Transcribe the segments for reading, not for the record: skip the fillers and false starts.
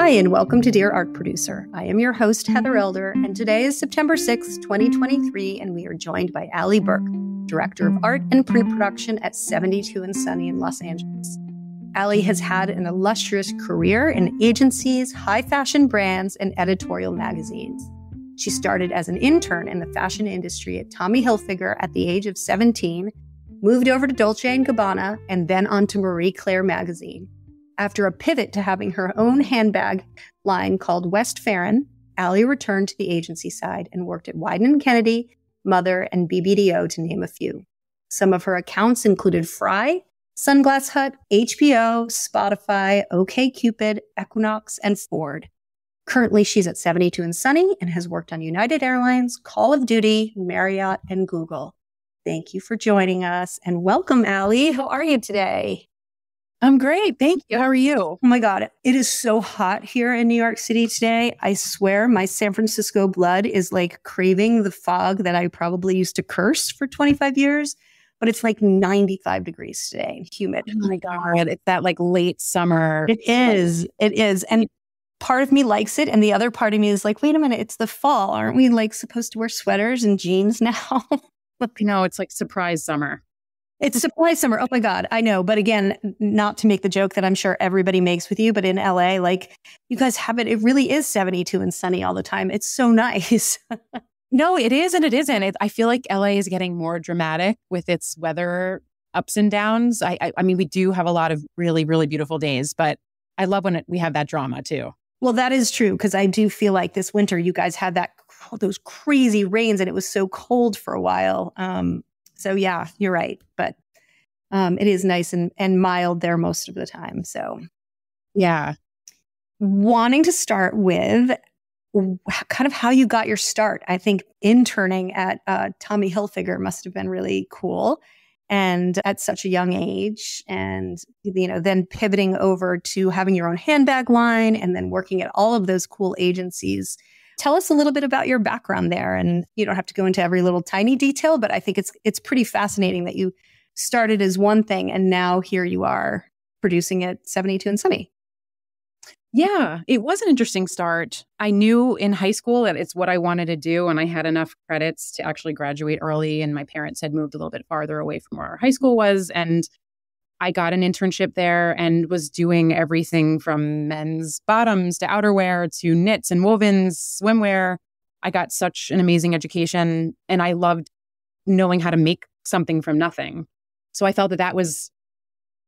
Hi, and welcome to Dear Art Producer. I am your host, Heather Elder, and today is September 6th, 2023, and we are joined by Ali Burke, Director of Art and Print Production at 72 and Sunny in Los Angeles. Ali has had an illustrious career in agencies, high fashion brands, and editorial magazines. She started as an intern in the fashion industry at Tommy Hilfiger at the age of 17, moved over to Dolce & Gabbana, and then on to Marie Claire magazine. After a pivot to having her own handbag line called West Farron, Ali returned to the agency side and worked at Wieden & Kennedy, Mother, and BBDO, to name a few. Some of her accounts included Fry, Sunglass Hut, HBO, Spotify, OkCupid, Equinox, and Ford. Currently, she's at 72 and Sunny and has worked on United Airlines, Call of Duty, Marriott, and Google. Thank you for joining us, and welcome, Ali. How are you today? I'm great. Thank you. How are you? Oh my God. It is so hot here in New York City today. I swear my San Francisco blood is like craving the fog that I probably used to curse for 25 years. But it's like 95 degrees today and humid. Oh my God. It's that like late summer. It is. It is. And part of me likes it. And the other part of me is like, wait a minute, it's the fall. Aren't we like supposed to wear sweaters and jeans now? No, it's like surprise summer. It's surprise summer. Oh my God. I know. But again, not to make the joke that I'm sure everybody makes with you, but in LA, like you guys have it. It really is 72 and sunny all the time. It's so nice. No, it is and it isn't. I feel like LA is getting more dramatic with its weather ups and downs. I mean, we do have a lot of really, really beautiful days, but I love when we have that drama too. Well, that is true, because I do feel like this winter you guys had those crazy rains and it was so cold for a while. So yeah, you're right. But it is nice and mild there most of the time. So yeah. Wanting to start with kind of how you got your start. I think interning at Tommy Hilfiger must have been really cool, and at such a young age, and then pivoting over to having your own handbag line and then working at all of those cool agencies. Tell us a little bit about your background there, and you don't have to go into every little tiny detail, but I think it's pretty fascinating that you started as one thing and now here you are producing at 72 and Sunny. Yeah, it was an interesting start. I knew in high school that it's what I wanted to do, and I had enough credits to actually graduate early, and my parents had moved a little bit farther away from where our high school was, and I got an internship there and was doing everything from men's bottoms to outerwear to knits and wovens, swimwear. I got such an amazing education, and I loved knowing how to make something from nothing. So I felt that was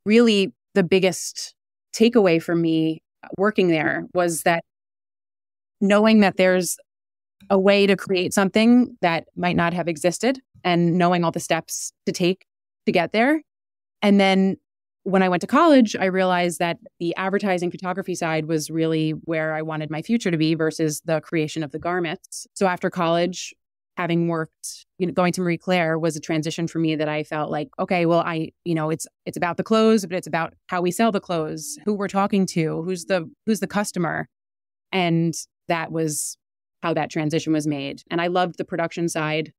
really the biggest takeaway for me working there, was that knowing that there's a way to create something that might not have existed, and knowing all the steps to take to get there. And then when I went to college, I realized that the advertising photography side was really where I wanted my future to be versus the creation of the garments. So after college, having worked, going to Marie Claire was a transition for me that I felt like, okay, well, it's about the clothes, but it's about how we sell the clothes, who we're talking to, who's the customer. And that was how that transition was made. And I loved the production side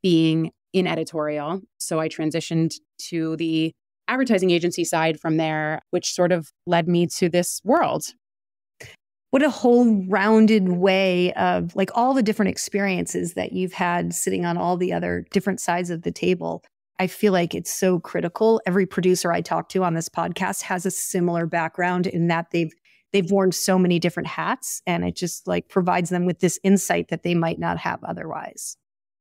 being in editorial. So I transitioned to the advertising agency side from there, which sort of led me to this world. What a whole rounded way of like all the different experiences that you've had sitting on all the other different sides of the table. I feel like it's so critical. Every producer I talk to on this podcast has a similar background in that they've worn so many different hats, and it just like provides them with this insight that they might not have otherwise.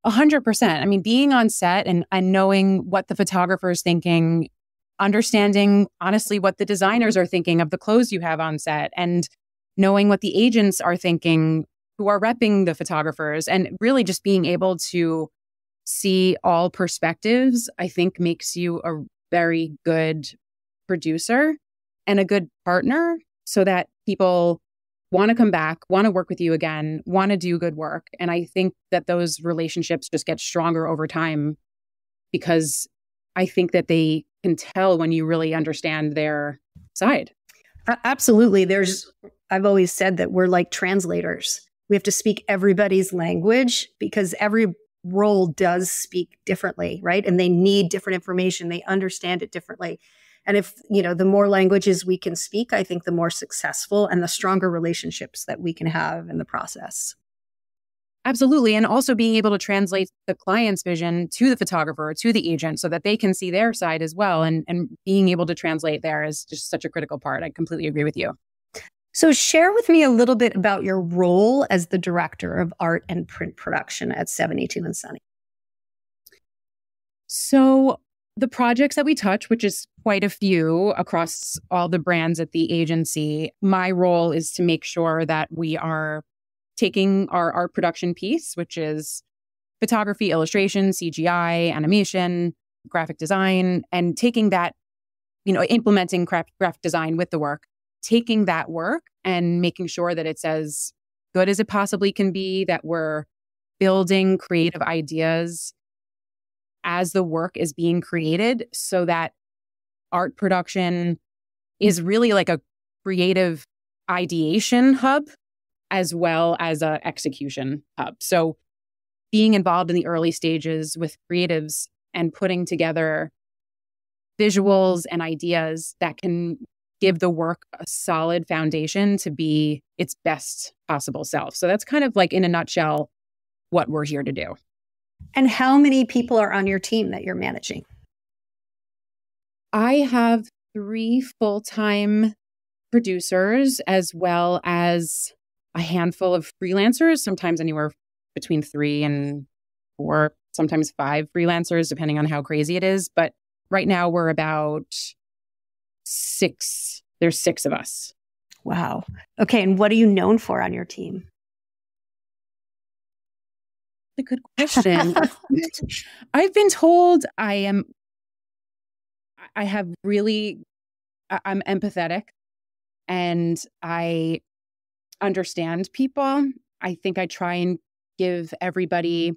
100%. I mean, being on set and knowing what the photographer is thinking, understanding honestly what the designers are thinking of the clothes you have on set, and knowing what the agents are thinking who are repping the photographers, and really just being able to see all perspectives, I think makes you a very good producer and a good partner, so that people want to come back, want to work with you again, want to do good work. And I think that those relationships just get stronger over time, because I think that they can tell when you really understand their side. Absolutely. I've always said that we're like translators. We have to speak everybody's language because every role does speak differently, right? And they need different information. They understand it differently. And if, the more languages we can speak, I think the more successful and the stronger relationships that we can have in the process. Absolutely. And also being able to translate the client's vision to the photographer, to the agent, so that they can see their side as well. And being able to translate there is just such a critical part. I completely agree with you. So share with me a little bit about your role as the director of art and print production at 72 and Sunny. So the projects that we touch, which is quite a few across all the brands at the agency, my role is to make sure that we are taking our art production piece, which is photography, illustration, CGI, animation, graphic design, and taking that, implementing graphic design with the work, taking that work and making sure that it's as good as it possibly can be, that we're building creative ideas as the work is being created, so that art production is really like a creative ideation hub as well as a execution hub. So being involved in the early stages with creatives and putting together visuals and ideas that can give the work a solid foundation to be its best possible self. So that's kind of like, in a nutshell, what we're here to do. And how many people are on your team that you're managing? I have 3 full-time producers as well as a handful of freelancers, sometimes anywhere between 3 and 4, sometimes 5 freelancers, depending on how crazy it is. But right now we're about 6. There's 6 of us. Wow. Okay. And what are you known for on your team? A good question. I've been told I'm empathetic and I understand people. I think I try and give everybody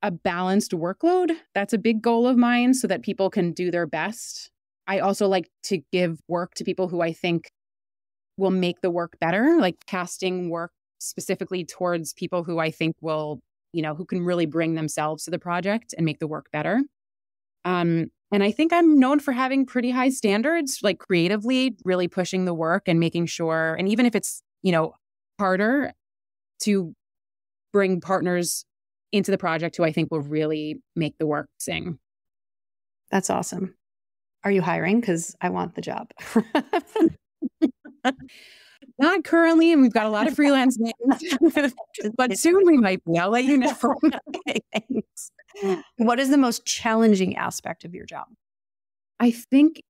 a balanced workload. That's a big goal of mine, so that people can do their best. I also like to give work to people who I think will make the work better, like casting work specifically towards people who I think will, who can really bring themselves to the project and make the work better. And I think I'm known for having pretty high standards, like creatively, really pushing the work and making sure, and even if it's, harder, to bring partners into the project who I think will really make the work sing. That's awesome. Are you hiring? Because I want the job. Not currently, and we've got a lot of freelance names, but soon we might be. I'll let you know. Okay, thanks. What is the most challenging aspect of your job? I think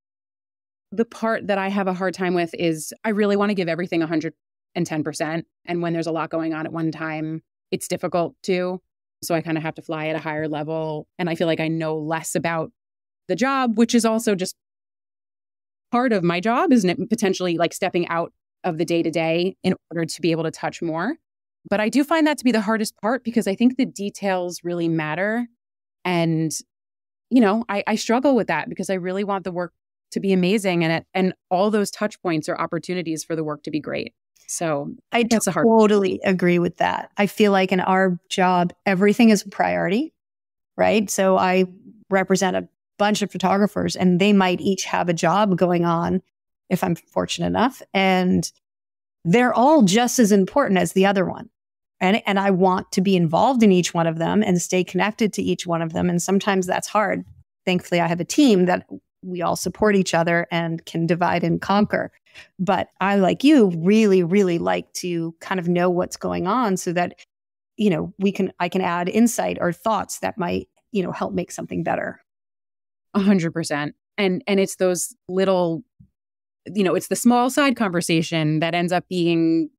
the part that I have a hard time with is I really want to give everything 110%. And when there's a lot going on at one time, it's difficult to. So I kind of have to fly at a higher level. And I feel like I know less about the job, which is also just part of my job, isn't it? Potentially like stepping out of the day-to-day in order to be able to touch more. But I do find that to be the hardest part, because I think the details really matter. And, I struggle with that because I really want the work to be amazing, and all those touch points are opportunities for the work to be great. So I totally agree with that. I feel like in our job, everything is a priority, right? So I represent a bunch of photographers, and they might each have a job going on, if I'm fortunate enough. And they're all just as important as the other one. And I want to be involved in each one of them and stay connected to each one of them. And sometimes that's hard. Thankfully, I have a team that we all support each other and can divide and conquer. But I, like you, really, really like to kind of know what's going on so that, I can add insight or thoughts that might, help make something better. 100%. And it's those little, it's the small side conversation that ends up being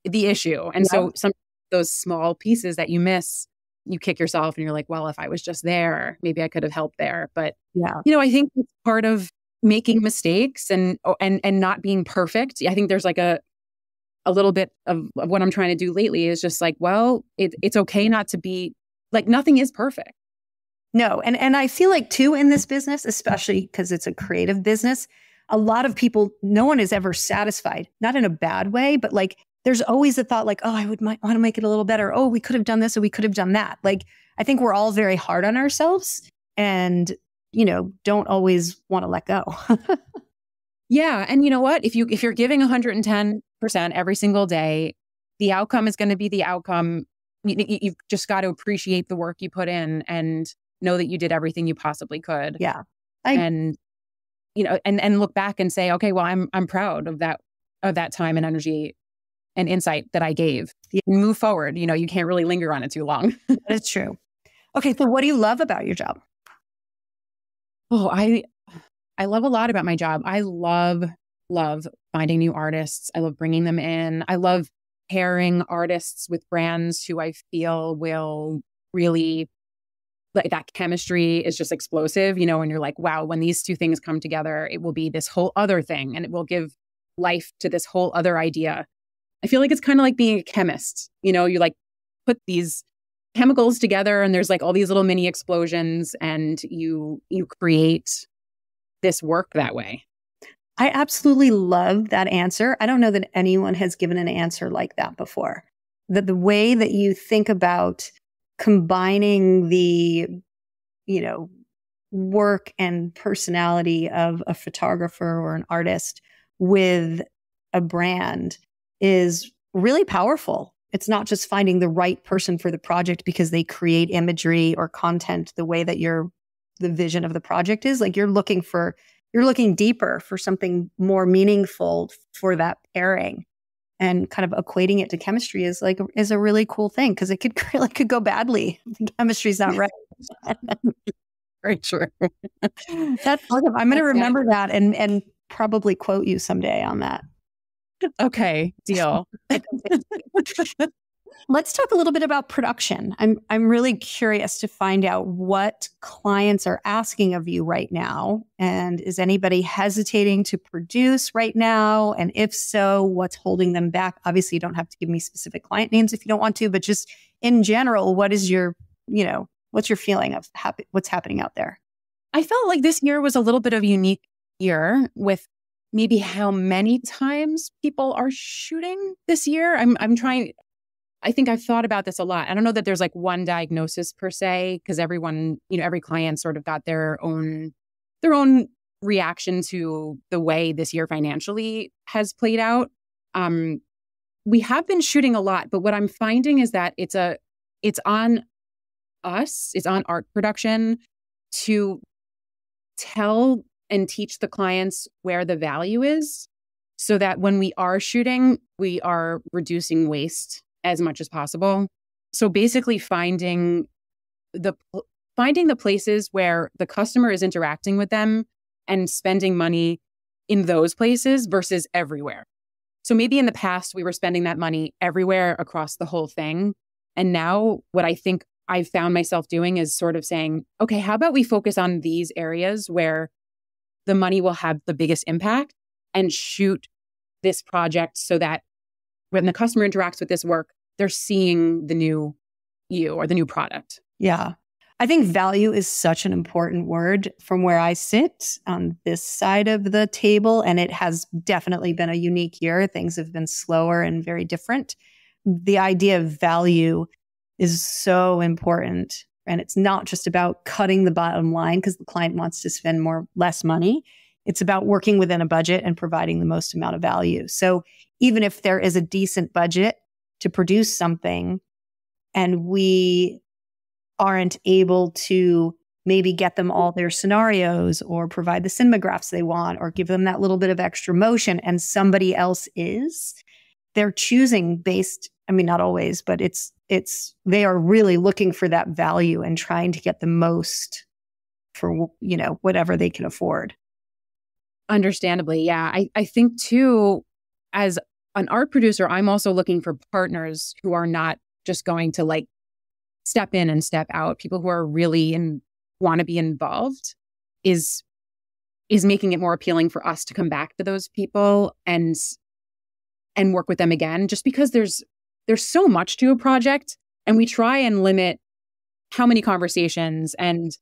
the issue. And so some those small pieces that you miss, you kick yourself and you're like, well, if I was just there, maybe I could have helped there. But, I think it's part of making mistakes and not being perfect. I think there's like a little bit of what I'm trying to do lately is just like, well, it's okay not to be, like, nothing is perfect. No. And I feel like too, in this business, especially because it's a creative business, a lot of people, no one is ever satisfied, not in a bad way, but like, there's always a thought like, oh, might want to make it a little better. Oh, we could have done this or we could have done that. Like, I think we're all very hard on ourselves. And don't always want to let go. Yeah. And you know what? If you're giving 110% every single day, the outcome is going to be the outcome. You've just got to appreciate the work you put in and know that you did everything you possibly could. Yeah. And look back and say, okay, well, I'm proud of that time and energy and insight that I gave. Yeah. Move forward. You can't really linger on it too long. That's true. Okay. So what do you love about your job? Oh, I love a lot about my job. I love finding new artists. I love bringing them in. I love pairing artists with brands who I feel will really, like, that chemistry is just explosive, and you're like, wow, when these two things come together, it will be this whole other thing and it will give life to this whole other idea. I feel like it's kind of like being a chemist. You like put these chemicals together and there's like all these little mini explosions and you create this work that way. I absolutely love that answer. I don't know that anyone has given an answer like that before. That the way that you think about combining the, work and personality of a photographer or an artist with a brand is really powerful. It's not just finding the right person for the project because they create imagery or content the way that the vision of the project is. Like you're looking deeper for something more meaningful for that pairing, and kind of equating it to chemistry is a really cool thing because it could go badly if the chemistry's not right. Very true. That's awesome. I'm going to remember that and probably quote you someday on that. Okay, deal. Let's talk a little bit about production. I'm really curious to find out what clients are asking of you right now. And is anybody hesitating to produce right now? And if so, what's holding them back? Obviously, you don't have to give me specific client names if you don't want to, but just in general, what is your, what's your feeling of what's happening out there? I felt like this year was a little bit of a unique year with maybe how many times people are shooting this year. I think I've thought about this a lot. I don't know that there's like one diagnosis per se, because everyone, every client sort of got their own reaction to the way this year financially has played out. We have been shooting a lot, but what I'm finding is that it's on us, it's on art production to tell and teach the clients where the value is so that when we are shooting, we are reducing waste as much as possible. So basically finding the places where the customer is interacting with them and spending money in those places versus everywhere. So maybe in the past we were spending that money everywhere across the whole thing. And now what I think I've found myself doing is sort of saying, okay, how about we focus on these areas where the money will have the biggest impact and shoot this project so that when the customer interacts with this work, they're seeing the new you or the new product. Yeah. I think value is such an important word from where I sit on this side of the table. And it has definitely been a unique year. Things have been slower and very different. The idea of value is so important. And it's not just about cutting the bottom line because the client wants to spend less money. It's about working within a budget and providing the most amount of value. So even if there is a decent budget to produce something and we aren't able to maybe get them all their scenarios or provide the cinemagraphs they want or give them that little bit of extra motion and somebody else is, they're choosing based, not always, but they are really looking for that value and trying to get the most for, whatever they can afford. Understandably. Yeah. I think too, as an art producer, I'm also looking for partners who are not just going to like step in and step out. People who are really want to be involved is making it more appealing for us to come back to those people and work with them again, just because there's so much to a project and we try and limit how many conversations and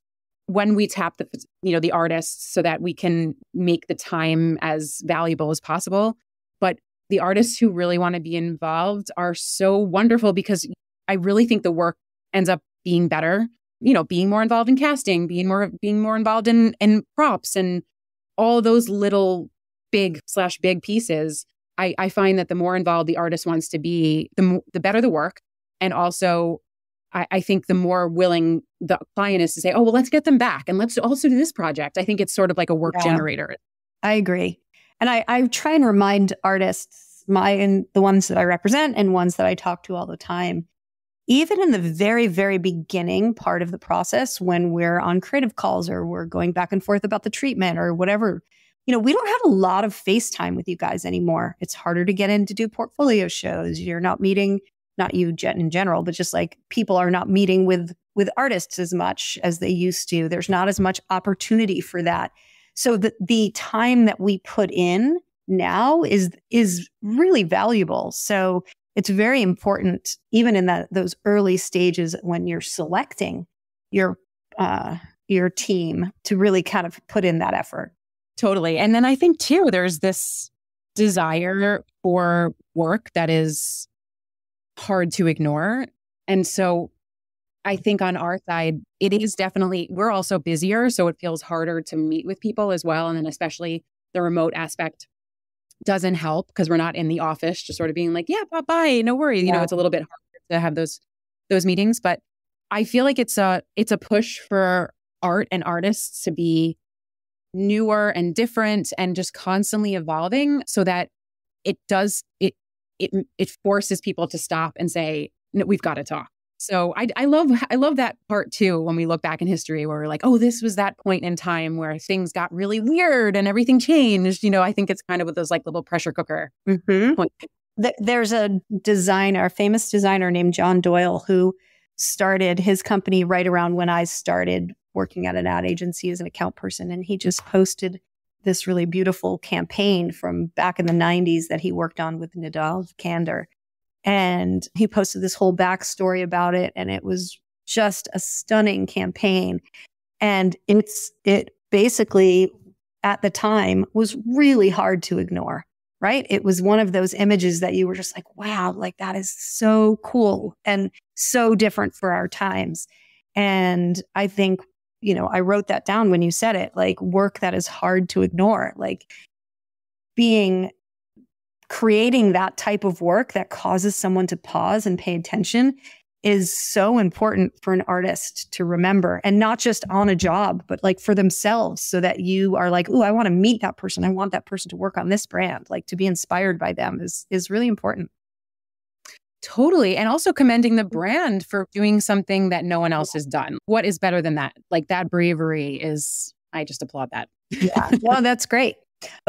when we tap the artists so that we can make the time as valuable as possible. But the artists who really want to be involved are so wonderful because I really think the work ends up being better being more involved in casting, being more involved in props and all those little big pieces. I find that the more involved the artist wants to be, the better the work. And also, I think the more willing the client is to say, oh, well, let's get them back. And let's also do this project. I think it's sort of like a work generator. I agree. And I try and remind artists, the ones that I represent and ones that I talk to all the time, even in the very, very beginning part of the process, when we're on creative calls or we're going back and forth about the treatment or whatever, we don't have a lot of FaceTime with you guys anymore. It's harder to get in to do portfolio shows. You're not meeting, not you in general, but just like people are not meeting with artists as much as they used to. There's not as much opportunity for that. So the time that we put in now is really valuable. So it's very important, even in those early stages when you're selecting your team, to really kind of put in that effort. Totally. And then I think too, there's this desire for work that is hard to ignore. And so I think on our side, it is definitely, we're also busier, so it feels harder to meet with people as well. And then especially the remote aspect doesn't help because we're not in the office, just sort of being like, yeah, bye, no worries. Yeah. It's a little bit harder to have those meetings. But I feel like it's a push for art and artists to be newer and different and just constantly evolving, so that it forces people to stop and say, no, we've got to talk. So I love that part too, when we look back in history where we're like, oh, this was that point in time where things got really weird and everything changed. I think it's kind of with those like little pressure cooker points. There's a famous designer named John Doyle, who started his company right around when I started working at an ad agency as an account person. And he just posted this really beautiful campaign from back in the 90s that he worked on with Nidal Kander. And he posted this whole backstory about it. And it was just a stunning campaign. And it basically, at the time, was really hard to ignore, right? It was one of those images that you were just like, wow, like that is so cool and so different for our times. And I think, I wrote that down when you said it, like work that is hard to ignore, like creating that type of work that causes someone to pause and pay attention is so important for an artist to remember, and not just on a job, but like for themselves, so that you are like, oh, I want to meet that person. I want that person to work on this brand. Like to be inspired by them is really important. Totally. And also commending the brand for doing something that no one else has done. What is better than that? Like that bravery I just applaud that. Yeah. Well, that's great.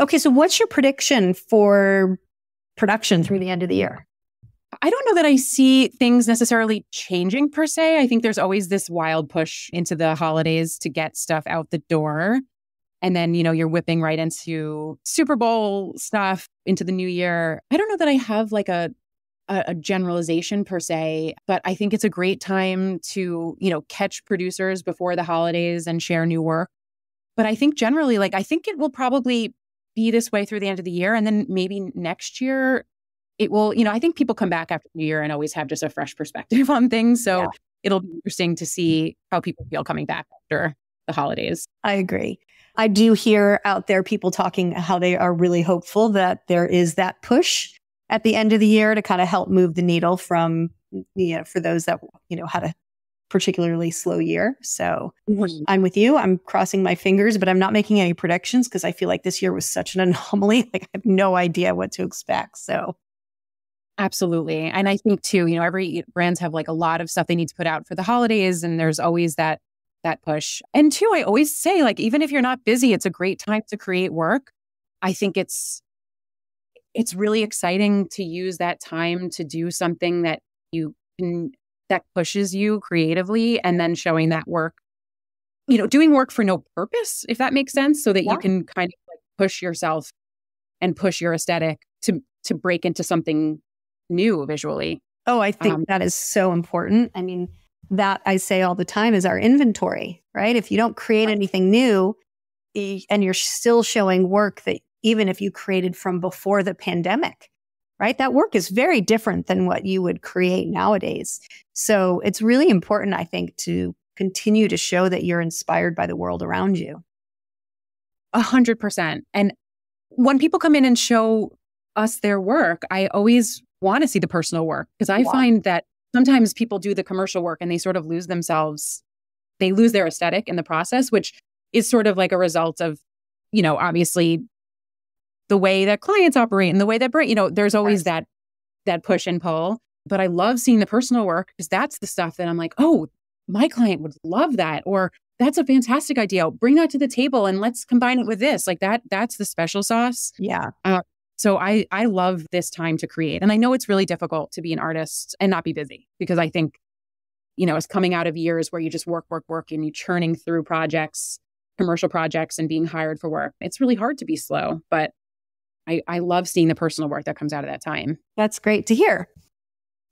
Okay. So what's your prediction for production through the end of the year? I don't know that I see things necessarily changing per se. I think there's always this wild push into the holidays to get stuff out the door. And then, you're whipping right into Super Bowl stuff into the new year. I don't know that I have like a generalization per se, but I think it's a great time to, catch producers before the holidays and share new work. But I think generally, I think it will probably be this way through the end of the year. And then maybe next year it will, I think people come back after the year and always have just a fresh perspective on things. So It'll be interesting to see how people feel coming back after the holidays. I agree. I do hear out there people talking how they are really hopeful that there is that push at the end of the year to kind of help move the needle from, for those that, had a particularly slow year. So I'm with you. I'm crossing my fingers, but I'm not making any predictions because I feel like this year was such an anomaly. Like I have no idea what to expect. So absolutely. And I think too, every brands have like a lot of stuff they need to put out for the holidays, and there's always that push. And two, I always say, like, even if you're not busy, it's a great time to create work. I think it's really exciting to use that time to do something that that pushes you creatively, and then showing that work, doing work for no purpose, if that makes sense, so that you can kind of like push yourself and push your aesthetic to break into something new visually. Oh, I think that is so important. I mean, that I say all the time is our inventory, right? If you don't create anything new and you're still showing work that even if you created from before the pandemic, right? That work is very different than what you would create nowadays. So it's really important, I think, to continue to show that you're inspired by the world around you. 100%. And when people come in and show us their work, I always want to see the personal work, because I find that sometimes people do the commercial work and they sort of lose themselves. They lose their aesthetic in the process, which is sort of like a result of, obviously the way that clients operate and the way that, there's always that push and pull. But I love seeing the personal work, because that's the stuff that I'm like, oh, my client would love that. Or that's a fantastic idea. Bring that to the table and let's combine it with this. Like that's the special sauce. Yeah. So I love this time to create. And I know it's really difficult to be an artist and not be busy, because I think, it's coming out of years where you just work, and you're churning through projects, commercial projects, and being hired for work. It's really hard to be slow, but I love seeing the personal work that comes out of that time. That's great to hear.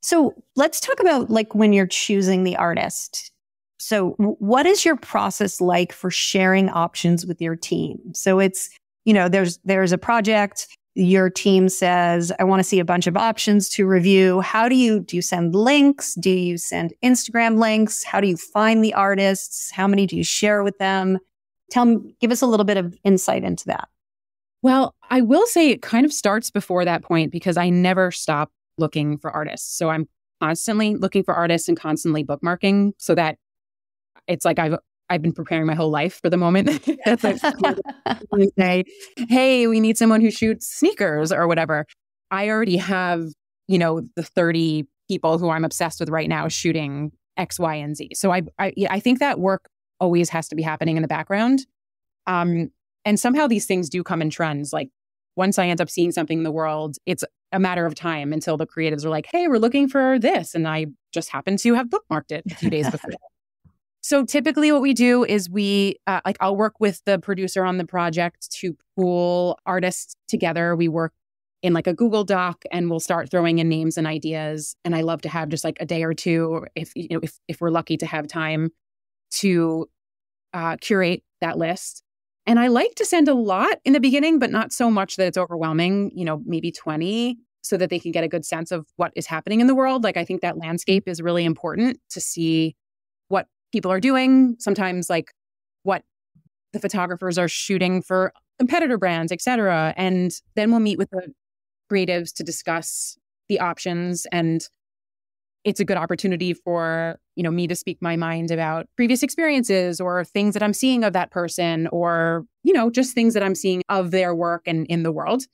So let's talk about like when you're choosing the artist. So what is your process like for sharing options with your team? So it's, there's a project, your team says, I want to see a bunch of options to review. How do you send links? Do you send Instagram links? How do you find the artists? How many do you share with them? Give us a little bit of insight into that. Well, I will say it kind of starts before that point, because I never stop looking for artists. So I'm constantly looking for artists and constantly bookmarking, so that it's like I've been preparing my whole life for the moment. That's like say, hey, we need someone who shoots sneakers or whatever. I already have, the 30 people who I'm obsessed with right now shooting X, Y, and Z. So I think that work always has to be happening in the background. And somehow these things do come in trends. Like once I end up seeing something in the world, it's a matter of time until the creatives are like, hey, we're looking for this. And I just happen to have bookmarked it a few days before. So typically what we do is I'll work with the producer on the project to pool artists together. We work in like a Google Doc, and we'll start throwing in names and ideas. And I love to have just like a day or two, if we're lucky to have time, to curate that list. And I like to send a lot in the beginning, but not so much that it's overwhelming, maybe 20, so that they can get a good sense of what is happening in the world. Like I think that landscape is really important to see what people are doing, sometimes like what the photographers are shooting for competitor brands, et cetera. And then we'll meet with the creatives to discuss the options. And it's a good opportunity for, me to speak my mind about previous experiences or things that I'm seeing of that person, or, just things that I'm seeing of their work and in the world.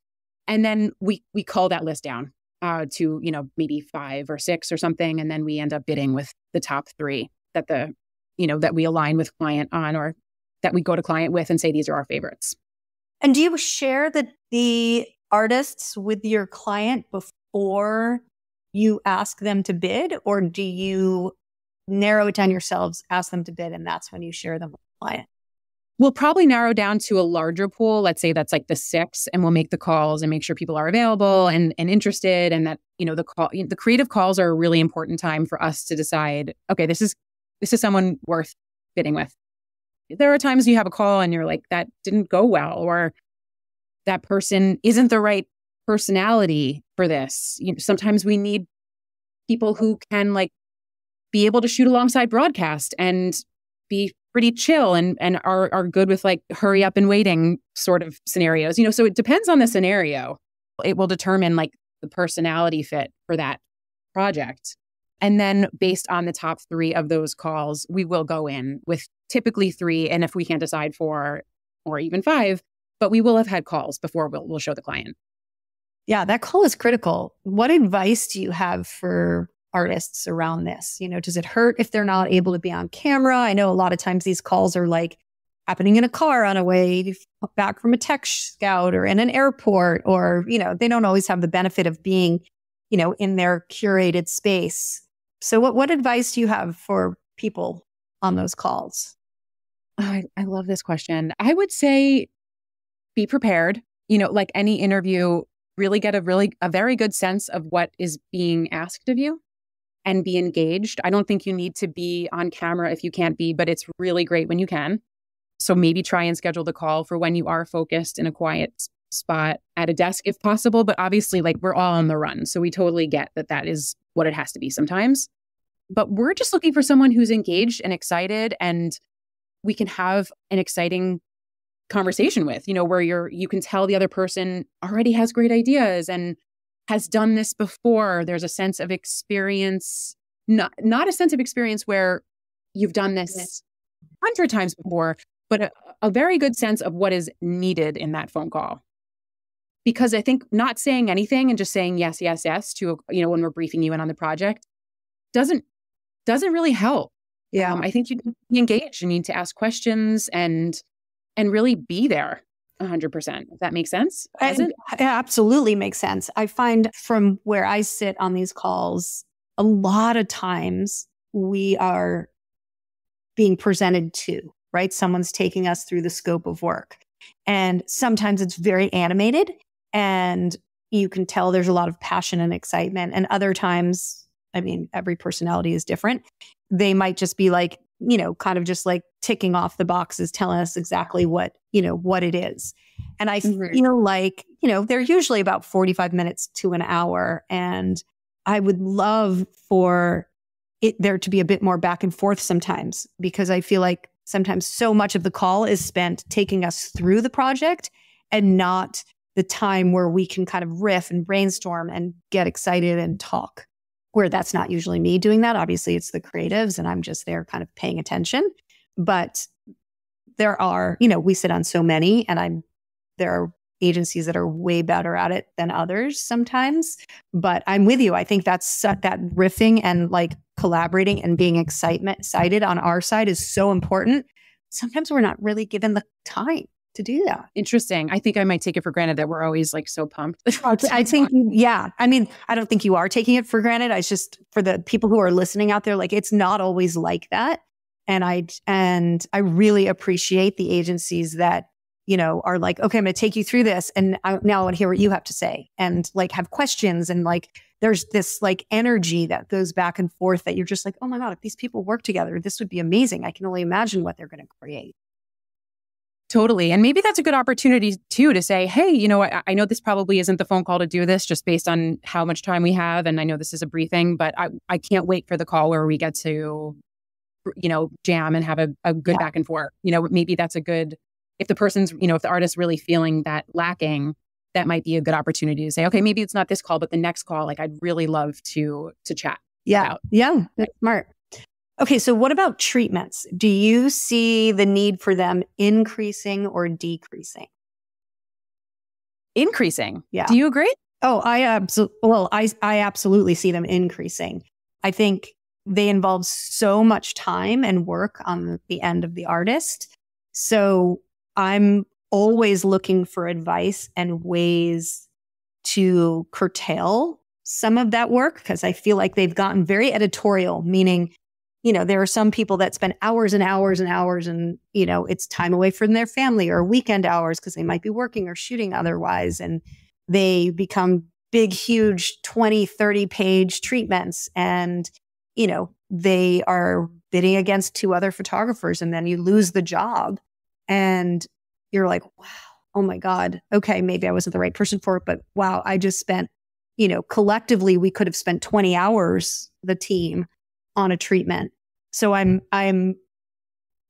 And then we cull that list down to, maybe 5 or 6 or something. And then we end up bidding with the top 3 that that we align with client on, or that we go to client with and say, these are our favorites. And do you share the artists with your client before you ask them to bid, or do you narrow it down yourselves, ask them to bid, and that's when you share them with the client? We'll probably narrow down to a larger pool. Let's say that's like the 6, and we'll make the calls and make sure people are available and interested. And that, the creative calls are a really important time for us to decide, okay, this is someone worth bidding with. There are times you have a call and you're like, that didn't go well, or that person isn't the right personality for this. Sometimes we need people who can like be able to shoot alongside broadcast and be pretty chill and are good with like hurry up and waiting sort of scenarios. So it depends on the scenario. It will determine like the personality fit for that project. And then based on the top 3 of those calls, we will go in with typically 3. And if we can't decide 4 or even 5, but we will have had calls before we'll show the client. Yeah, that call is critical. What advice do you have for artists around this? Does it hurt if they're not able to be on camera? I know a lot of times these calls are like happening in a car on a way back from a tech scout or in an airport, or, they don't always have the benefit of being, in their curated space. So what advice do you have for people on those calls? I love this question. I would say be prepared. Like any interview, really get a very good sense of what is being asked of you and be engaged. I don't think you need to be on camera if you can't be, but it's really great when you can. So maybe try and schedule the call for when you are focused in a quiet spot at a desk if possible. But obviously, like we're all on the run. So we totally get that is what it has to be sometimes. But we're just looking for someone who's engaged and excited, and we can have an exciting conversation with, where you can tell the other person already has great ideas and has done this before. There's a sense of experience, not a sense of experience where you've done this 100 times before, but a very good sense of what is needed in that phone call. Because I think not saying anything and just saying yes, yes, yes to, when we're briefing you in on the project doesn't really help. Yeah. I think you need to be engaged. You need to ask questions and really be there 100%. If that makes sense. It absolutely makes sense. I find from where I sit on these calls, a lot of times we are being presented to, right? Someone's taking us through the scope of work. And sometimes it's very animated and you can tell there's a lot of passion and excitement. And other times, every personality is different. They might just be like, kind of just like ticking off the boxes, telling us exactly what it is. And I feel like, they're usually about 45 minutes to an hour. And I would love for there to be a bit more back and forth sometimes, because I feel like sometimes so much of the call is spent taking us through the project and not the time where we can kind of riff and brainstorm and get excited and talk, where that's not usually me doing that. Obviously, it's the creatives and I'm just there kind of paying attention. But there are, we sit on so many, and there are agencies that are way better at it than others sometimes. But I'm with you. I think that riffing and like collaborating and being excited on our side is so important. Sometimes we're not really given the time to do that. Interesting. I think I might take it for granted that we're always like so pumped. I think, yeah. I don't think you are taking it for granted. It's just for the people who are listening out there, like it's not always like that. And I really appreciate the agencies that, are like, okay, I'm going to take you through this. And now I want to hear what you have to say, and like have questions. And like, there's this like energy that goes back and forth that you're just like, oh my God, if these people work together, this would be amazing. I can only imagine what they're going to create. Totally. And maybe that's a good opportunity too to say, hey, I know this probably isn't the phone call to do this just based on how much time we have. And I know this is a briefing, but I can't wait for the call where we get to, jam and have a good back and forth. Maybe that's a good, if the person's, if the artist's really feeling that lacking, that might be a good opportunity to say, okay, maybe it's not this call, but the next call, like I'd really love to chat. Yeah. Yeah. That's smart. Okay. So what about treatments? Do you see the need for them increasing or decreasing? Increasing. Yeah. Do you agree? Oh, I absolutely see them increasing. I think they involve so much time and work on the end of the artist. So I'm always looking for advice and ways to curtail some of that work, because I feel like they've gotten very editorial, meaning, there are some people that spend hours and hours and hours and, it's time away from their family or weekend hours because they might be working or shooting otherwise. And they become big, huge 20, 30 page treatments. And, they are bidding against 2 other photographers, and then you lose the job. And you're like, wow, oh my God. Okay, maybe I wasn't the right person for it, but wow, I just spent, collectively, we could have spent 20 hours, the team, on a treatment. So I'm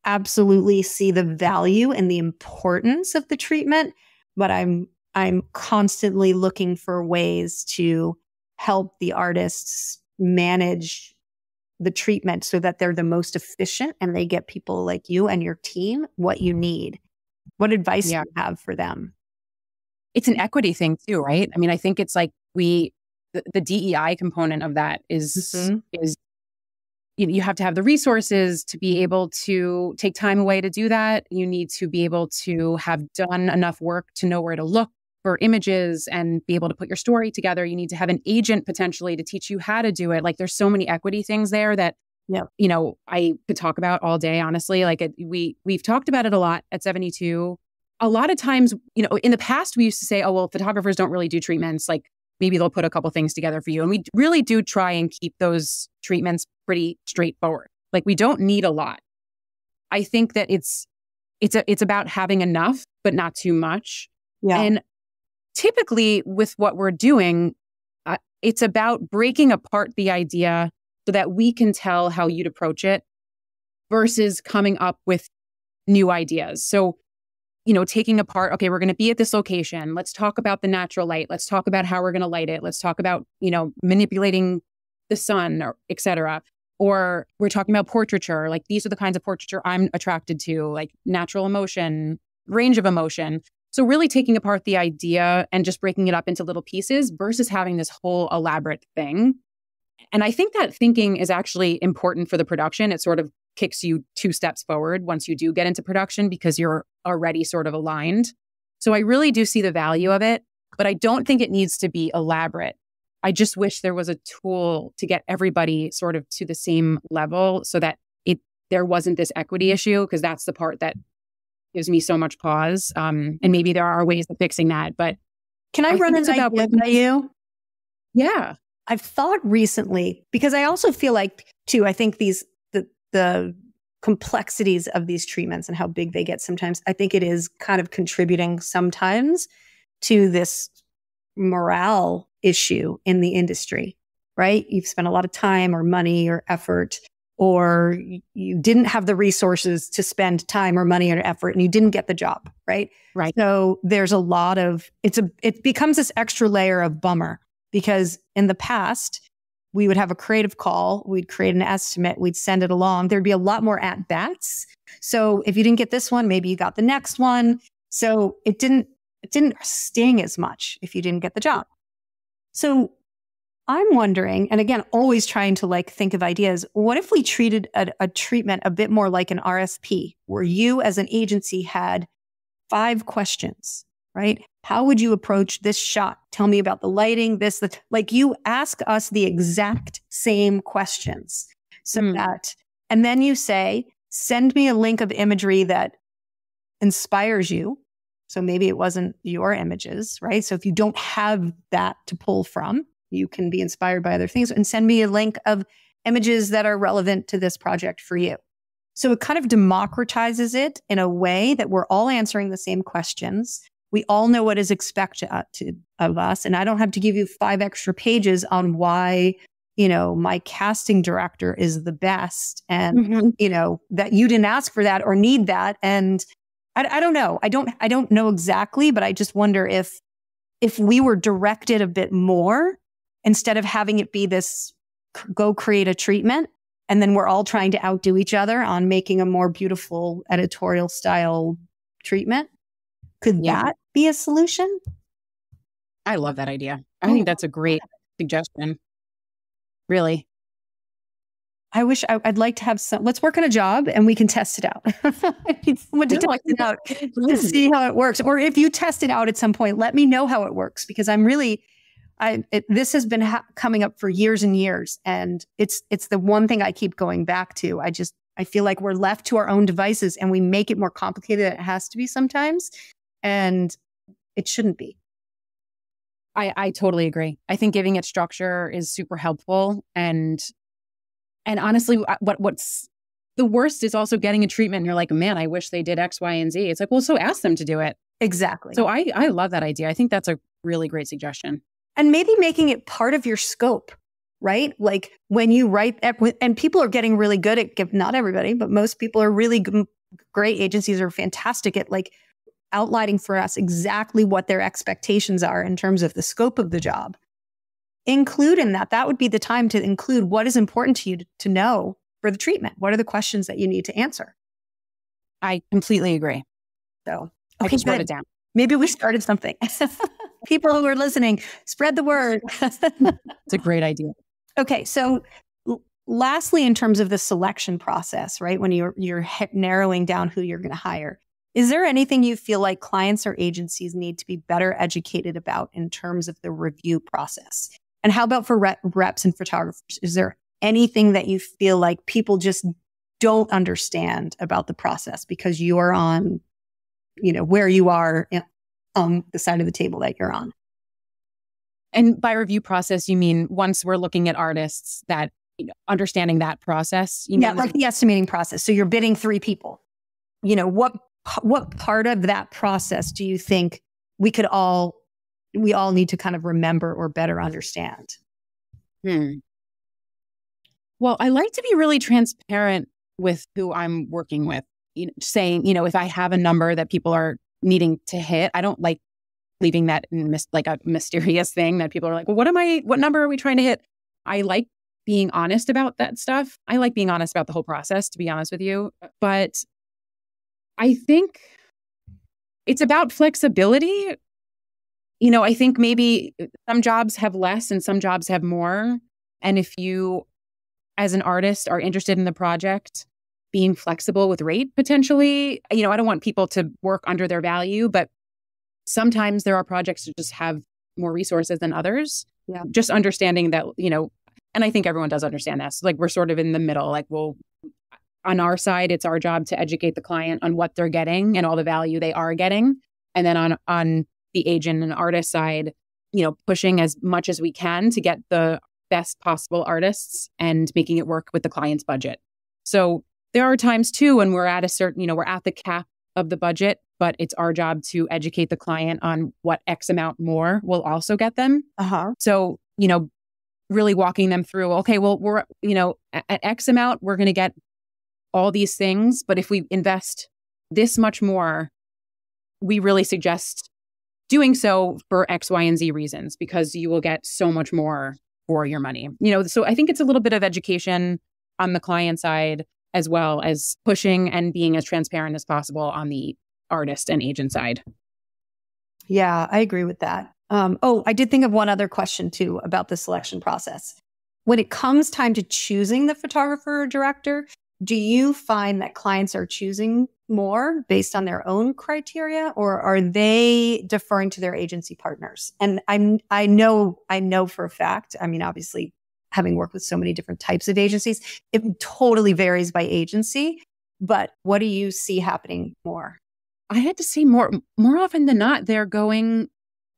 absolutely see the value and the importance of the treatment, but I'm constantly looking for ways to help the artists manage the treatment so that they're the most efficient and they get people like you and your team what you need. What advice do you have for them? It's an equity thing too, right? I think it's like the DEI component of that is you have to have the resources to be able to take time away to do that. You need to be able to have done enough work to know where to look for images and be able to put your story together. You need to have an agent potentially to teach you how to do it. Like there's so many equity things there that, I could talk about all day, honestly. Like we've talked about it a lot at 72. A lot of times, in the past, we used to say, oh, well, photographers don't really do treatments. Like maybe they'll put a couple things together for you. And we really do try and keep those treatments pretty straightforward. Like we don't need a lot. I think that it's about having enough, but not too much. Yeah. And typically with what we're doing, it's about breaking apart the idea so that we can tell how you'd approach it versus coming up with new ideas. So, taking apart, okay, we're going to be at this location. Let's talk about the natural light. Let's talk about how we're going to light it. Let's talk about, manipulating the sun, or et cetera. Or we're talking about portraiture. Like, these are the kinds of portraiture I'm attracted to, like natural emotion, range of emotion. So really taking apart the idea and just breaking it up into little pieces versus having this whole elaborate thing. And I think that thinking is actually important for the production. It sort of kicks you 2 steps forward once you do get into production because you're already sort of aligned. So I really do see the value of it, but I don't think it needs to be elaborate. I just wish there was a tool to get everybody sort of to the same level so that there wasn't this equity issue, because that's the part that gives me so much pause. And maybe there are ways of fixing that, but can I run an idea by you? Yeah. I've thought recently, because I also feel like, too, I think the complexities of these treatments and how big they get sometimes, I think it is kind of contributing sometimes to this morale issue in the industry, right? You've spent a lot of time or money or effort, or you didn't have the resources to spend time or money or effort and you didn't get the job, right? Right. So there's a lot of, it becomes this extra layer of bummer, because in the past, we would have a creative call, we'd create an estimate, we'd send it along. There'd be a lot more at bats. So if you didn't get this one, maybe you got the next one. So it didn't sting as much if you didn't get the job. So I'm wondering, and again, always trying to think of ideas, what if we treated a treatment a bit more like an RFP, where you as an agency had 5 questions, right? How would you approach this shot? Tell me about the lighting, you ask us the exact same questions that, and then you say, send me a link of imagery that inspires you. So maybe it wasn't your images, right? So if you don't have that to pull from, you can be inspired by other things, and send me a link of images that are relevant to this project for you. So it kind of democratizes it in a way that we're all answering the same questions. We all know what is expected of us. And I don't have to give you 5 extra pages on why, my casting director is the best, and, that you didn't ask for that or need that. And I don't know. I don't know exactly, but I just wonder if we were directed a bit more, instead of having it be this go create a treatment, and then we're all trying to outdo each other on making a more beautiful editorial style treatment. Could that be a solution? I love that idea. I think that's a great suggestion. Really. I'd like to have let's work on a job and we can test it out. I need someone to test it out to see how it works. Or if you test it out at some point, let me know how it works, because I'm really, this has been coming up for years and years. And it's the one thing I keep going back to. I feel like we're left to our own devices and we make it more complicated than it has to be sometimes. And it shouldn't be. I totally agree. I think giving it structure is super helpful. And honestly, what's the worst is also getting a treatment and you're like, man, I wish they did X, Y, and Z. It's like, well, so ask them to do it. Exactly. So I love that idea. I think that's a really great suggestion. And maybe making it part of your scope, right? Like when you write, and people are getting really good at, not everybody, but most people are really great. Agencies are fantastic at outlining for us exactly what their expectations are in terms of the scope of the job. Include in that would be the time to include what is important to you to know for the treatment. What are the questions that you need to answer? I completely agree. So, I just wrote it down. Maybe we started something. People who are listening, spread the word. It's a great idea. Okay. So lastly, in terms of the selection process, right? When you're narrowing down who you're going to hire, is there anything you feel like clients or agencies need to be better educated about in terms of the review process? And how about for reps and photographers? Is there anything that you feel like people just don't understand about the process because you are on, where you are on the side of the table that you're on? And by review process, you mean once we're looking at artists, that understanding that process? Like the estimating process. So you're bidding 3 people. What part of that process do you think we all need to kind of remember or better understand? Well, Well, I like to be really transparent with who I'm working with, saying, if I have a number that people are needing to hit, I don't like leaving that in like a mysterious thing that people are like, well, what number are we trying to hit? I like being honest about that stuff. I like being honest about the whole process, to be honest with you. But I think it's about flexibility. I think maybe some jobs have less and some jobs have more. And if you, as an artist, are interested in the project, being flexible with rate potentially, I don't want people to work under their value, but sometimes there are projects that just have more resources than others. Yeah. Just understanding that, and I think everyone does understand that. So like we're sort of in the middle, like, well, on our side, it's our job to educate the client on what they're getting and all the value they are getting. And then on the agent and artist side, pushing as much as we can to get the best possible artists and making it work with the client's budget. So there are times too when we're at a certain, we're at the cap of the budget, but it's our job to educate the client on what X amount more will also get them. So, really walking them through, okay, well, we're, at X amount, we're going to get all these things. But if we invest this much more, we really suggest doing so for X, Y, and Z reasons, because you will get so much more for your money. So I think it's a little bit of education on the client side, as well as pushing and being as transparent as possible on the artist and agent side. Yeah, I agree with that. I did think of one other question too about the selection process. When it comes time to choosing the photographer or director, do you find that clients are choosing more based on their own criteria, or are they deferring to their agency partners? And I know for a fact, obviously having worked with so many different types of agencies, it totally varies by agency. But what do you see happening more? I had to say more often than not, they're going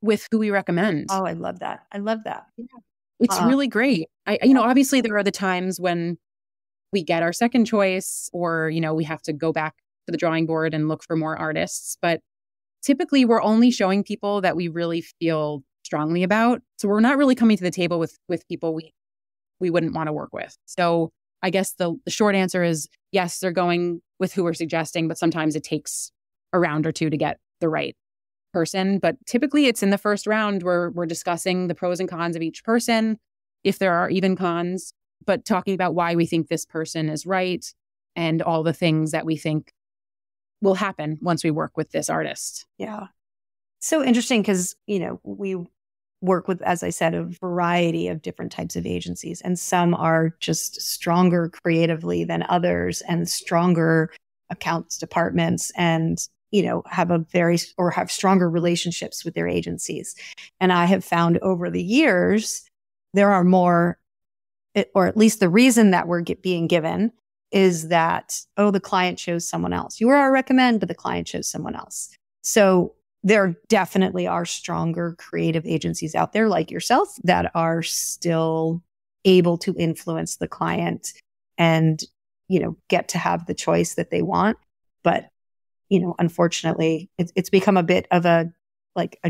with who we recommend. Oh, I love that. Yeah. It's really great. Obviously there are the times when we get our second choice, or, we have to go back to the drawing board and look for more artists. But typically we're only showing people that we really feel strongly about. So we're not really coming to the table with people we wouldn't want to work with. So I guess the short answer is yes, they're going with who we're suggesting, but sometimes it takes a round or two to get the right person. But typically it's in the first round where we're discussing the pros and cons of each person, if there are even cons, but talking about why we think this person is right and all the things that we think will happen once we work with this artist. Yeah. So interesting because, we work with, as I said, a variety of different types of agencies, and some are just stronger creatively than others and stronger accounts departments and, have stronger relationships with their agencies. And I have found over the years, there are more, or at least the reason that we're being given is that, the client chose someone else. You were our recommend, but the client chose someone else. So there definitely are stronger creative agencies out there like yourself that are still able to influence the client and, get to have the choice that they want. But, unfortunately, it's become a bit of a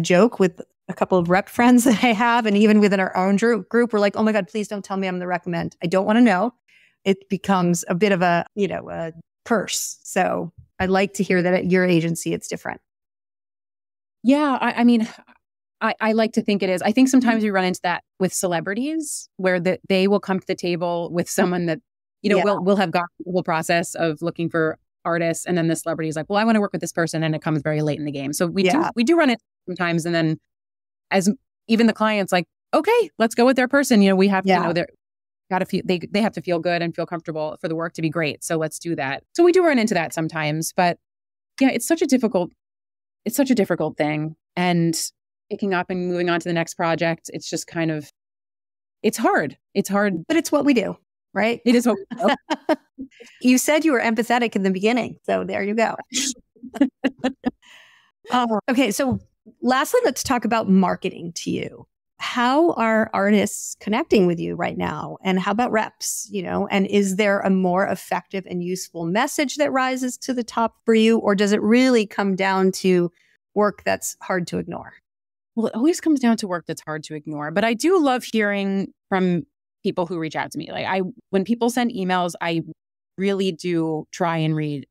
joke with a couple of rep friends that I have. And even within our own group, we're like, oh my God, please don't tell me I'm the recommend. I don't want to know. It becomes a bit of a curse. So I'd like to hear that at your agency, it's different. Yeah. I like to think it is. I think sometimes we run into that with celebrities where they will come to the table with someone that, we'll have gone through the whole process of looking for artists. And then the celebrity is like, well, I want to work with this person. And it comes very late in the game. So we do run it sometimes. And then as even the client's like, okay, let's go with their person. We have to, they have to feel good and feel comfortable for the work to be great. So let's do that. So we do run into that sometimes, but yeah, it's such a difficult thing. And picking up and moving on to the next project, it's just kind of, it's hard. But it's what we do, right? It is what we do. You said you were empathetic in the beginning. So there you go. Okay. So lastly, let's talk about marketing to you. How are artists connecting with you right now? And how about reps, and is there a more effective and useful message that rises to the top for you? Or does it really come down to work that's hard to ignore? Well, it always comes down to work that's hard to ignore. But I do love hearing from people who reach out to me. Like when people send emails, I really do try and read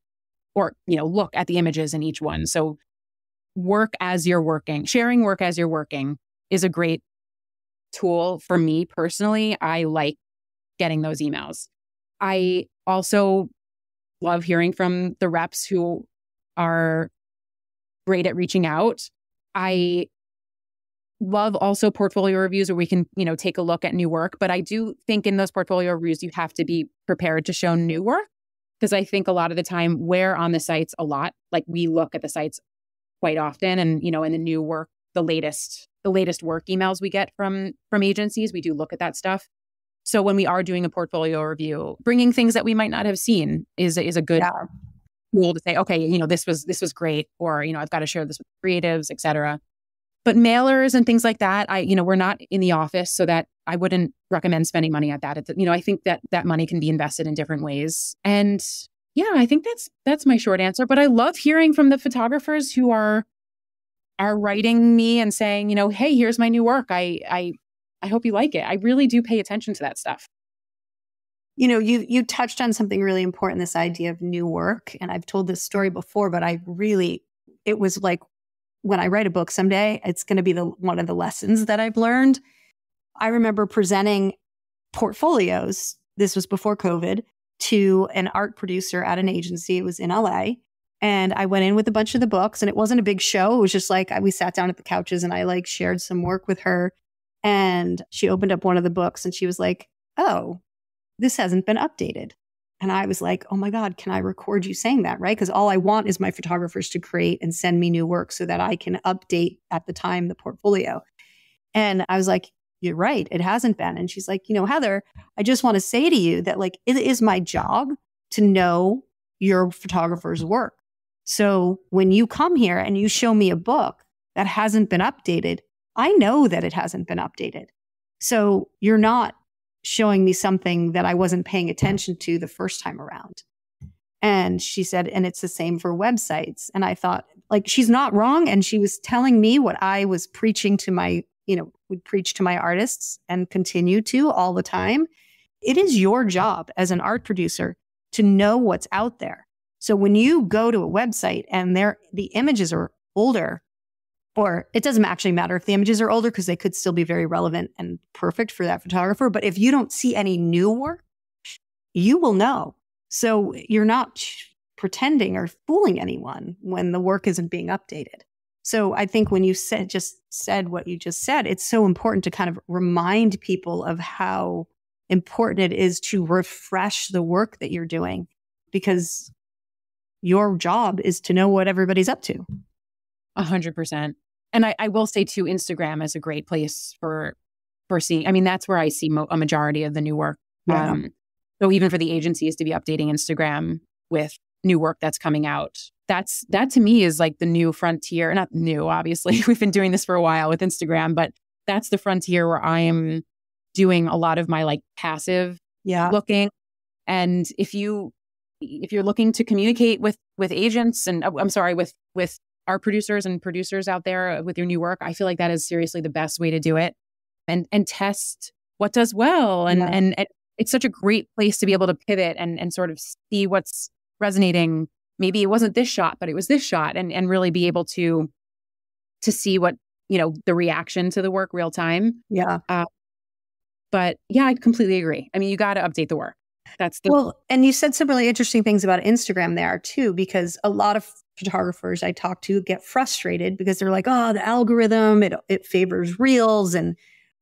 or, look at the images in each one. So work as you're working, sharing work as you're working is a great tool for me personally. I like getting those emails. I also love hearing from the reps who are great at reaching out. I love also portfolio reviews where we can, take a look at new work. But I do think in those portfolio reviews, you have to be prepared to show new work. Because I think a lot of the time we're on the sites a lot. Like we look at the sites quite often, and in the new work, the latest work emails we get from agencies, we do look at that stuff. So when we are doing a portfolio review, bringing things that we might not have seen is a good tool to say, okay, this was great, or I've got to share this with creatives, et cetera. But mailers and things like that, we're not in the office, so that I wouldn't recommend spending money at that. I think that money can be invested in different ways. And yeah, I think that's my short answer. But I love hearing from the photographers who are writing me and saying, hey, here's my new work. I hope you like it. I really do pay attention to that stuff. You touched on something really important, this idea of new work. And I've told this story before, but it was like, when I write a book someday, it's going to be one of the lessons that I've learned. I remember presenting portfolios, this was before COVID, to an art producer at an agency. It was in LA. And I went in with a bunch of the books, and it wasn't a big show. It was just like, we sat down at the couches and I shared some work with her. And she opened up one of the books and she was like, oh, this hasn't been updated. And I was like, oh my God, can I record you saying that, right? Because all I want is my photographers to create and send me new work so that I can update at the time the portfolio. And I was like, you're right, it hasn't been. And she's like, Heather, I just want to say to you that it is my job to know your photographer's work. So when you come here and you show me a book that hasn't been updated, I know that it hasn't been updated. So you're not showing me something that I wasn't paying attention to the first time around. And she said, and it's the same for websites. And I thought, she's not wrong. And she was telling me what I was preaching to would preach to my artists and continue to all the time. It is your job as an art producer to know what's out there. So when you go to a website and the images are older, or it doesn't actually matter if the images are older because they could still be very relevant and perfect for that photographer. But if you don't see any new work, you will know. So you're not pretending or fooling anyone when the work isn't being updated. So I think when you said what you just said, it's so important to kind of remind people of how important it is to refresh the work that you're doing, because your job is to know what everybody's up to. 100%. And I will say too, Instagram is a great place for seeing. I mean, that's where I see a majority of the new work. Yeah. So even for the agencies to be updating Instagram with new work that's coming out, that to me is like the new frontier. Not new, obviously. We've been doing this for a while with Instagram, but that's the frontier where I am doing a lot of my passive looking. And if you're looking to communicate with agents and with art producers and producers out there with your new work, I feel like that is seriously the best way to do it, and test what does well. And it's such a great place to be able to pivot and sort of see what's resonating. Maybe it wasn't this shot, but it was this shot, and really be able to see what, the reaction to the work real time. Yeah. But yeah, I completely agree. I mean, you got to update the work. And you said some really interesting things about Instagram there too, because a lot of photographers I talk to get frustrated because they're like, oh, the algorithm, it favors reels, and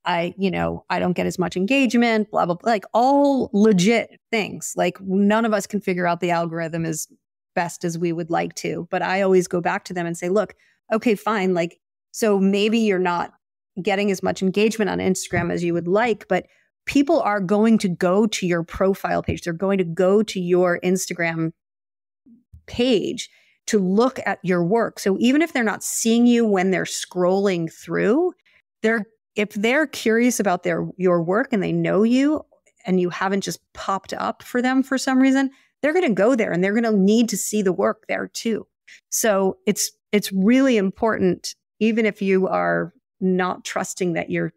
I don't get as much engagement, blah, blah, blah, all legit things. None of us can figure out the algorithm as best as we would like to. But I always go back to them and say, look, okay, fine. So maybe you're not getting as much engagement on Instagram as you would like, but people are going to go to your profile page. They're going to go to your Instagram page to look at your work. So even if they're not seeing you when they're scrolling through, if they're curious about your work and they know you and you haven't just popped up for them for some reason, they're going to go there and they're going to need to see the work there too. So it's really important, even if you are not trusting that you're,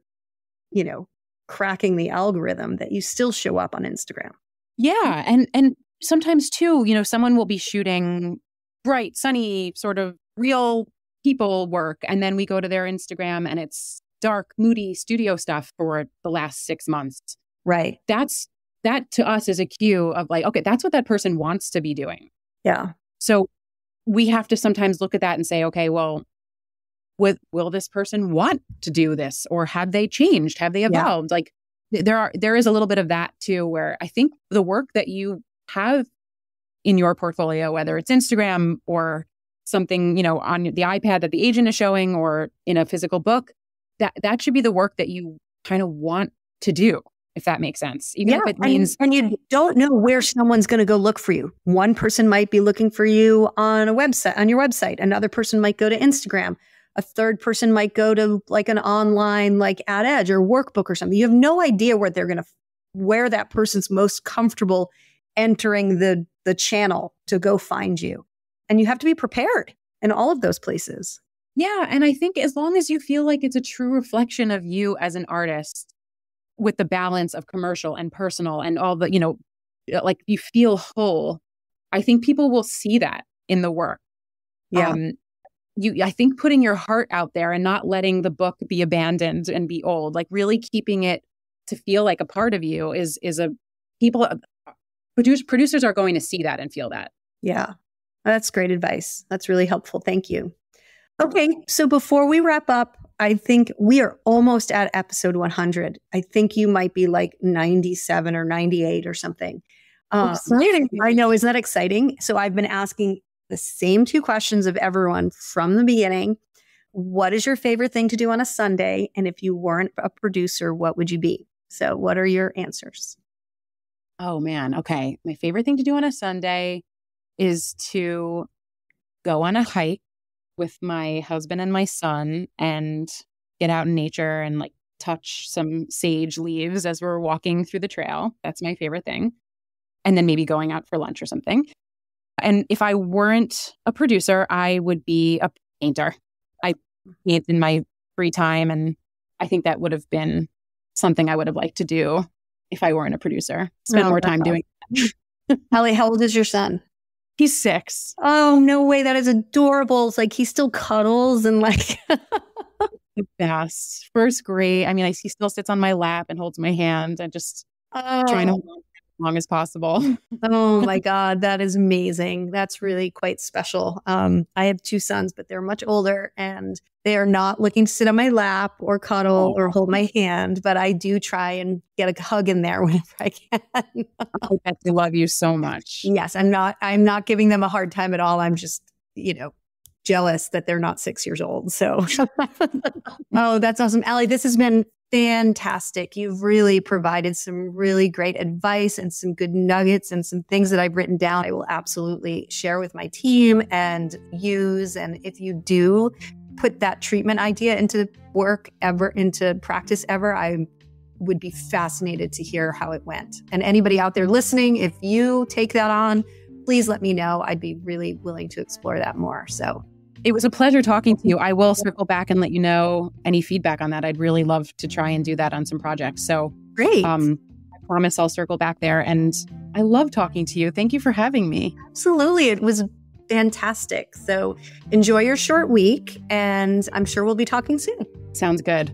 cracking the algorithm that you still show up on Instagram. Yeah. And sometimes too, someone will be shooting bright, sunny, sort of real people work. And then we go to their Instagram and it's dark, moody studio stuff for the last 6 months. Right. That to us is a cue of like, okay, that's what that person wants to be doing. Yeah. So we have to sometimes look at that and say, okay, well, will this person want to do this? Or have they changed? Have they evolved? Like there is a little bit of that too, where I think the work that you have in your portfolio, whether it's Instagram or something, on the iPad that the agent is showing or in a physical book, that should be the work that you kind of want to do, if that makes sense. Even if it means... And you don't know where someone's going to go look for you. One person might be looking for you on your website. Another person might go to Instagram. A third person might go to like an online like Ad Edge or Workbook or something. You have no idea where where that person's most comfortable entering the channel to go find you. And you have to be prepared in all of those places. Yeah. And I think as long as you feel like it's a true reflection of you as an artist with the balance of commercial and personal and all the, like you feel whole, I think people will see that in the work. Yeah. I think putting your heart out there and not letting the book be abandoned and be old, like really keeping it to feel like a part of you producers are going to see that and feel that. Yeah. That's great advice. That's really helpful. Thank you. Okay. So before we wrap up, I think we are almost at episode 100. I think you might be like 97 or 98 or something. Exciting. I know. Isn't that exciting? So I've been asking the same 2 questions of everyone from the beginning. What is your favorite thing to do on a Sunday? And if you weren't a producer, what would you be? So what are your answers? Oh, man. Okay. My favorite thing to do on a Sunday is to go on a hike with my husband and my son and get out in nature and like touch some sage leaves as we're walking through the trail. That's my favorite thing. And then maybe going out for lunch or something. And if I weren't a producer, I would be a painter. I paint in my free time. And I think that would have been something I would have liked to do if I weren't a producer. Spend more time doing it. Ali, how old is your son? He's 6. Oh, no way. That is adorable. It's like he still cuddles and like... The best. First grade. I mean, he still sits on my lap and holds my hand and just trying to hold on as long as possible. Oh my God. That is amazing. That's really quite special. I have 2 sons, but they're much older and they are not looking to sit on my lap or cuddle or hold my hand, but I do try and get a hug in there whenever I can. I love you so much. Yes. I'm not giving them a hard time at all. I'm just, jealous that they're not 6 years old. So, oh, that's awesome. Ali, this has been fantastic. You've really provided some really great advice and some good nuggets and some things that I've written down. I will absolutely share with my team and use. And if you do put that treatment idea into practice ever, I would be fascinated to hear how it went. And anybody out there listening, if you take that on, please let me know. I'd be really willing to explore that more. So it was a pleasure talking to you. I will circle back and let you know any feedback on that. I'd really love to try and do that on some projects. So great. I promise I'll circle back there. And I love talking to you. Thank you for having me. Absolutely. It was fantastic. So enjoy your short week and I'm sure we'll be talking soon. Sounds good.